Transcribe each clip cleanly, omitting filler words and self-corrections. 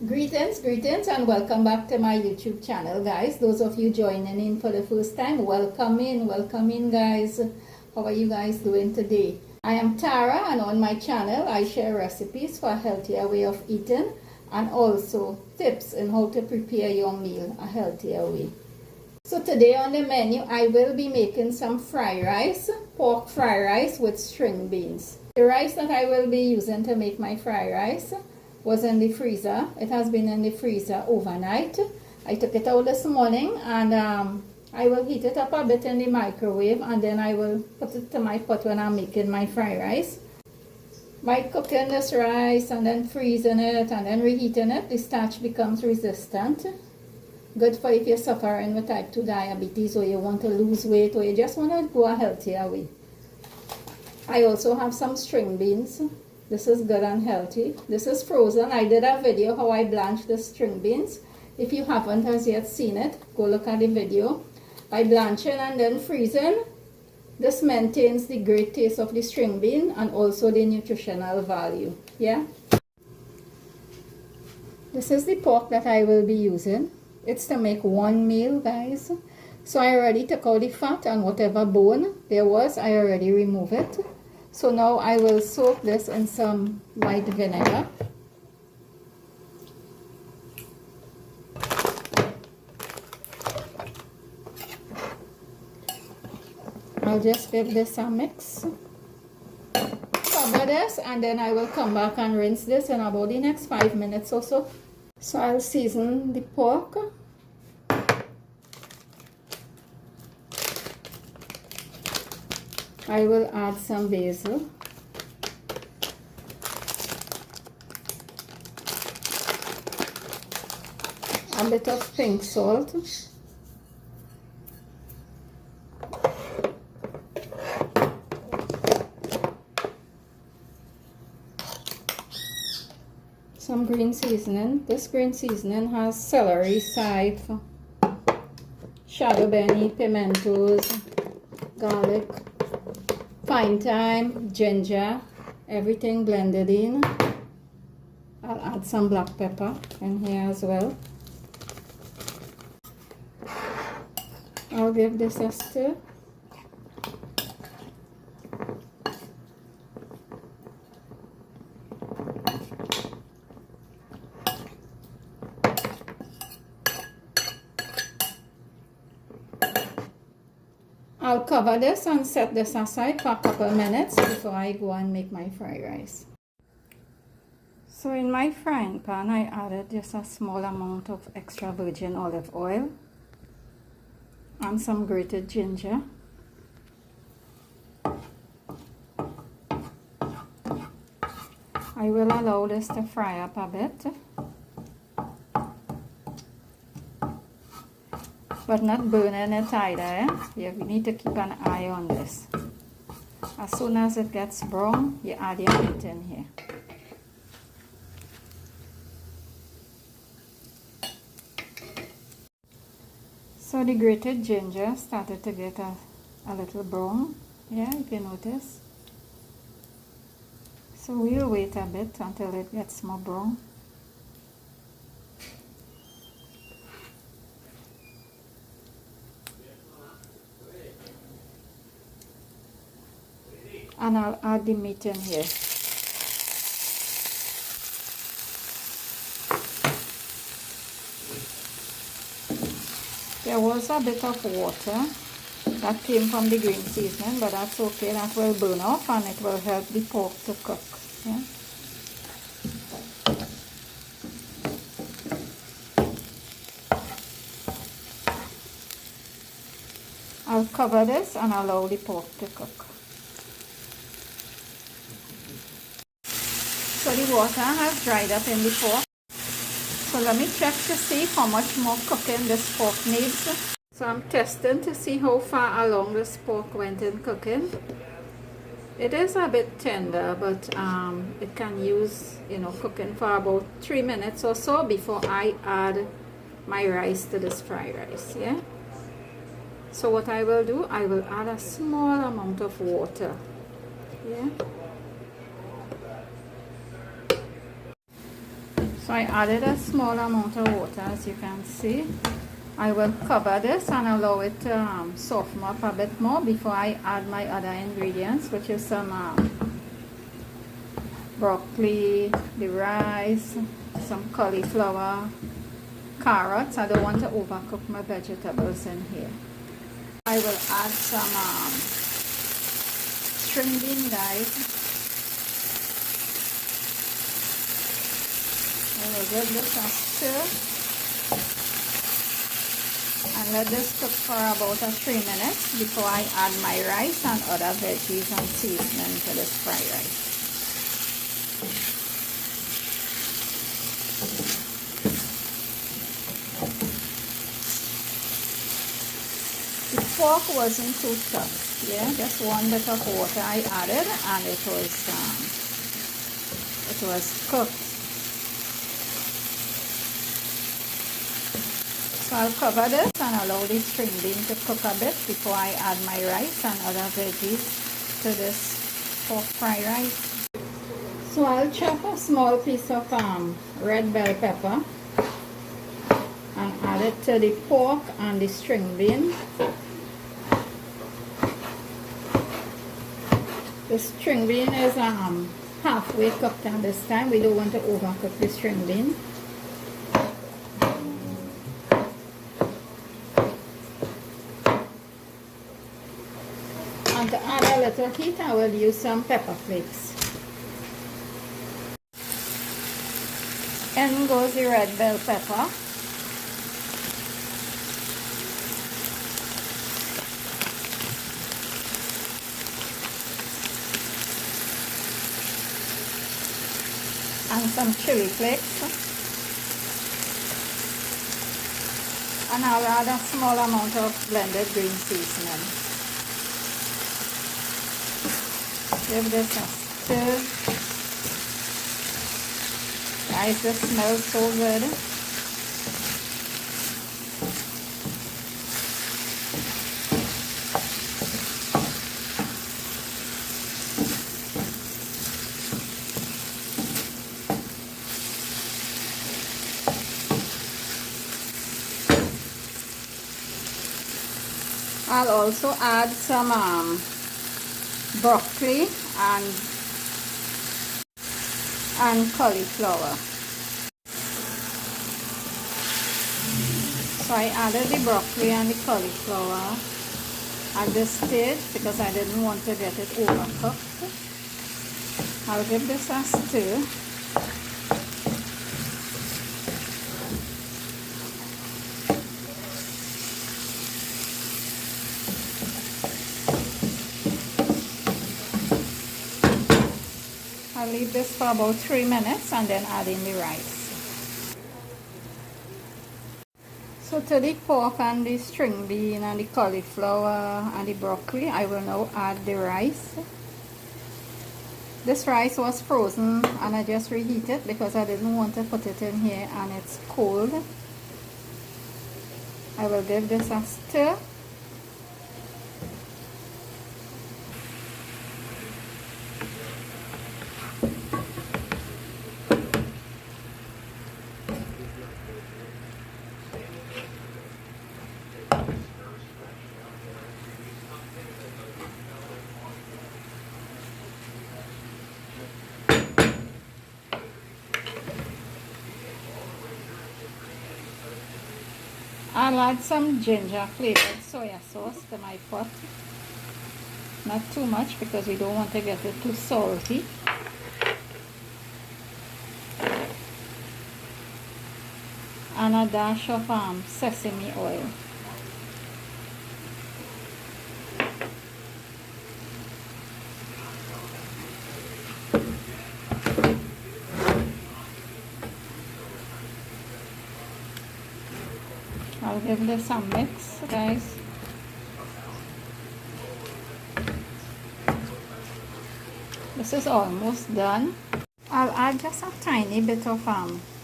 Greetings and welcome back to my YouTube channel, guys. Those of you joining in for the first time, welcome in guys. How are you guys doing today? I am Tara, and on my channel I share recipes for a healthier way of eating and also tips on how to prepare your meal a healthier way. So today on the menu I will be making some fried rice, pork fried rice with string beans. The rice that I will be using to make my fried rice was in the freezer. It has been in the freezer overnight. I took it out this morning and I will heat it up a bit in the microwave, and then I will put it to my pot when I'm making my fried rice. By cooking this rice and then freezing it and then reheating it, the starch becomes resistant. Good for if you're suffering with type 2 diabetes, or you want to lose weight, or you just want to go a healthier way. I also have some string beans. This is good and healthy. This is frozen. I did a video how I blanched the string beans. If you haven't as yet seen it, go look at the video. By blanching and then freezing, this maintains the great taste of the string bean and also the nutritional value. Yeah. This is the pork that I will be using. It's to make one meal, guys. So I already took out the fat, and whatever bone there was, I already removed it. So now I will soak this in some white vinegar. I'll just give this a mix. Cover this, and then I will come back and rinse this in about the next 5 minutes or so. So I'll season the pork. I will add some basil, a bit of pink salt, some green seasoning. This green seasoning has celery, scythe, shadow benny, pimentos, garlic, fine thyme, ginger, everything blended in. I'll add some black pepper in here as well. I'll give this a stir. I'll cover this and set this aside for a couple of minutes before I go and make my fried rice. So in my frying pan, I added just a small amount of extra virgin olive oil and some grated ginger. I will allow this to fry up a bit, but not burning it either. You need to keep an eye on this. As soon as it gets brown, you add your meat in here. So the grated ginger started to get a little brown, yeah, if you notice. So we'll wait a bit until it gets more brown. And I'll add the meat in here. There was a bit of water that came from the green seasoning, but that's okay. That will burn off and it will help the pork to cook. Yeah? I'll cover this and allow the pork to cook. So the water has dried up in the pork. So let me check to see how much more cooking this pork needs. So I'm testing to see how far along this pork went in cooking. It is a bit tender, but it can use, cooking for about 3 minutes or so before I add my rice to this fried rice, yeah? So what I will do, I will add a small amount of water, yeah? So I added a small amount of water, as you can see. I will cover this and allow it to soften up a bit more before I add my other ingredients, which is some broccoli, the rice, some cauliflower, carrots. I don't want to overcook my vegetables in here. I will add some string bean, guys. I will give this a stir and let this cook for about 3 minutes before I add my rice and other veggies and seasoning to this fried rice. The pork wasn't too tough, yeah, just one bit of water I added and it was cooked. So I'll cover this and allow the string bean to cook a bit before I add my rice and other veggies to this pork fried rice. So I'll chop a small piece of red bell pepper and add it to the pork and the string bean. The string bean is halfway cooked at this time. We don't want to overcook the string bean. And to add a little heat, I will use some pepper flakes. In goes the red bell pepper. And some chili flakes. And I'll add a small amount of blended green seasoning. Give this a stir. Guys, this smells so good. I'll also add some broccoli and cauliflower. So I added the broccoli and the cauliflower at this stage because I didn't want to get it overcooked. I'll give this a stir. I'll leave this for about 3 minutes and then add in the rice. So to the pork and the string bean and the cauliflower and the broccoli, I will now add the rice. This rice was frozen and I just reheated it because I didn't want to put it in here and it's cold. I will give this a stir. I'll add some ginger flavored soya sauce to my pot. Not too much because we don't want to get it too salty. And a dash of sesame oil. I'll give this a mix, guys. This is almost done. I'll add just a tiny bit of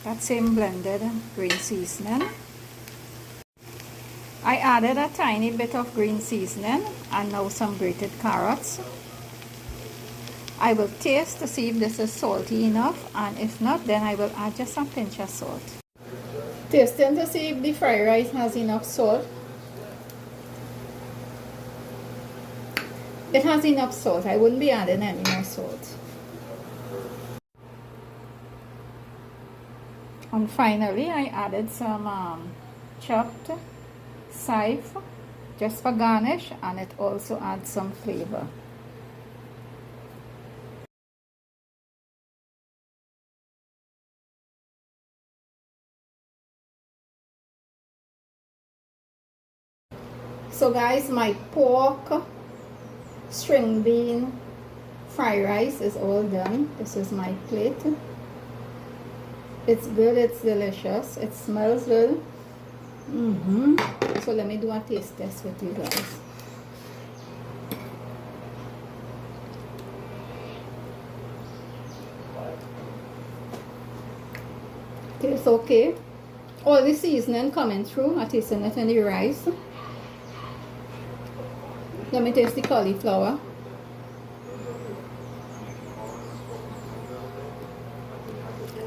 that same blended green seasoning. I added a tiny bit of green seasoning and now some grated carrots. I will taste to see if this is salty enough, and if not, then I will add just a pinch of salt. Tasting to see if the fried rice has enough salt. It has enough salt. I wouldn't be adding any more salt. And finally, I added some chopped chive just for garnish, and it also adds some flavor. So guys, my pork string bean fried rice is all done. This is my plate. It's good, it's delicious, it smells good. So let me do a taste test with you guys. Tastes okay. All the seasoning coming through. I tasting it in the rice. Let me taste the cauliflower.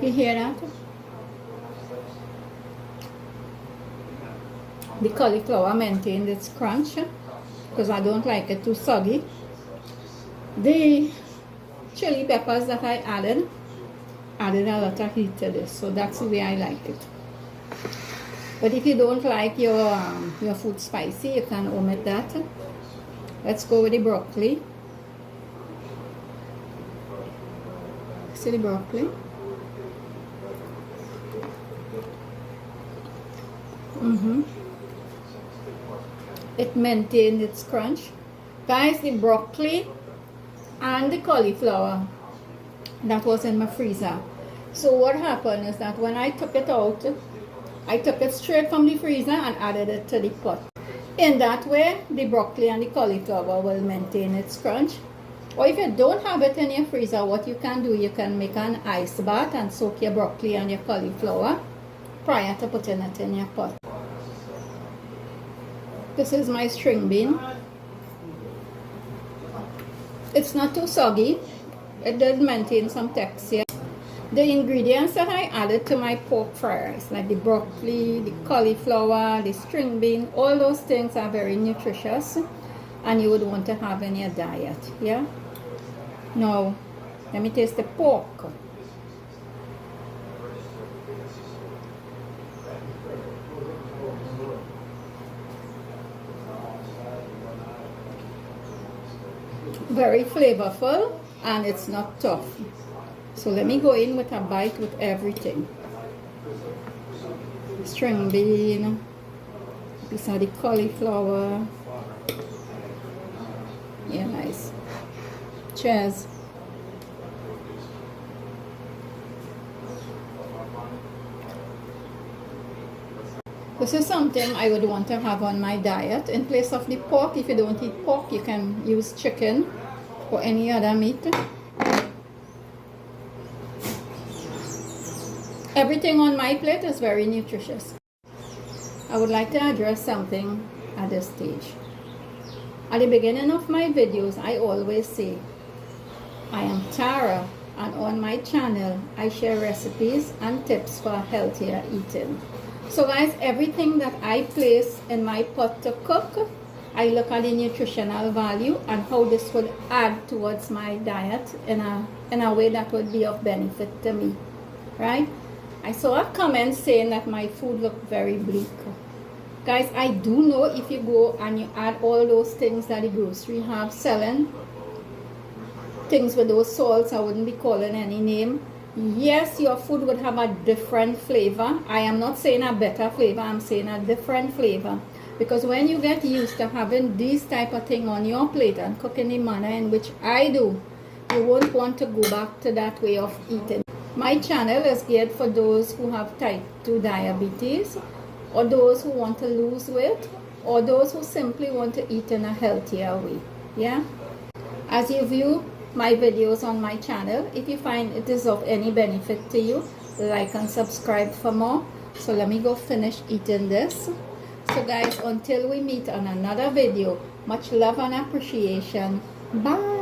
You hear that? The cauliflower maintained its crunch because I don't like it too soggy. The chili peppers that I added a lot of heat to this, so that's the way I like it. But if you don't like your food spicy, you can omit that. Let's go with the broccoli. See the broccoli? It maintained its crunch. Guys, the broccoli and the cauliflower that was in my freezer. So what happened is that when I took it out, I took it straight from the freezer and added it to the pot. In that way, the broccoli and the cauliflower will maintain its crunch. Or if you don't have it in your freezer, what you can do, you can make an ice bath and soak your broccoli and your cauliflower prior to putting it in your pot. This is my string bean. It's not too soggy. It does maintain some texture. The ingredients that I added to my pork fried rice, like the broccoli, the cauliflower, the string bean, all those things are very nutritious and you would want to have in your diet. Yeah. Now, let me taste the pork. Very flavorful and it's not tough. So let me go in with a bite with everything. String bean, piece of the cauliflower. Yeah, nice. Cheers. This is something I would want to have on my diet. In place of the pork, if you don't eat pork, you can use chicken or any other meat. Everything on my plate is very nutritious. I would like to address something at this stage. At the beginning of my videos, I always say, I am Tara, and on my channel, I share recipes and tips for healthier eating. So guys, everything that I place in my pot to cook, I look at the nutritional value and how this would add towards my diet in a way that would be of benefit to me, right? I saw a comment saying that my food looked very bleak. Guys, I do know if you go and you add all those things that the grocery have selling, things with those salts, I wouldn't be calling any name. Yes, your food would have a different flavor. I am not saying a better flavor, I'm saying a different flavor. Because when you get used to having these type of thing on your plate and cooking the manner in which I do, you won't want to go back to that way of eating. My channel is geared for those who have type 2 diabetes, or those who want to lose weight, or those who simply want to eat in a healthier way. Yeah? As you view my videos on my channel, if you find it is of any benefit to you, like and subscribe for more. So let me go finish eating this. So guys, until we meet on another video, much love and appreciation. Bye.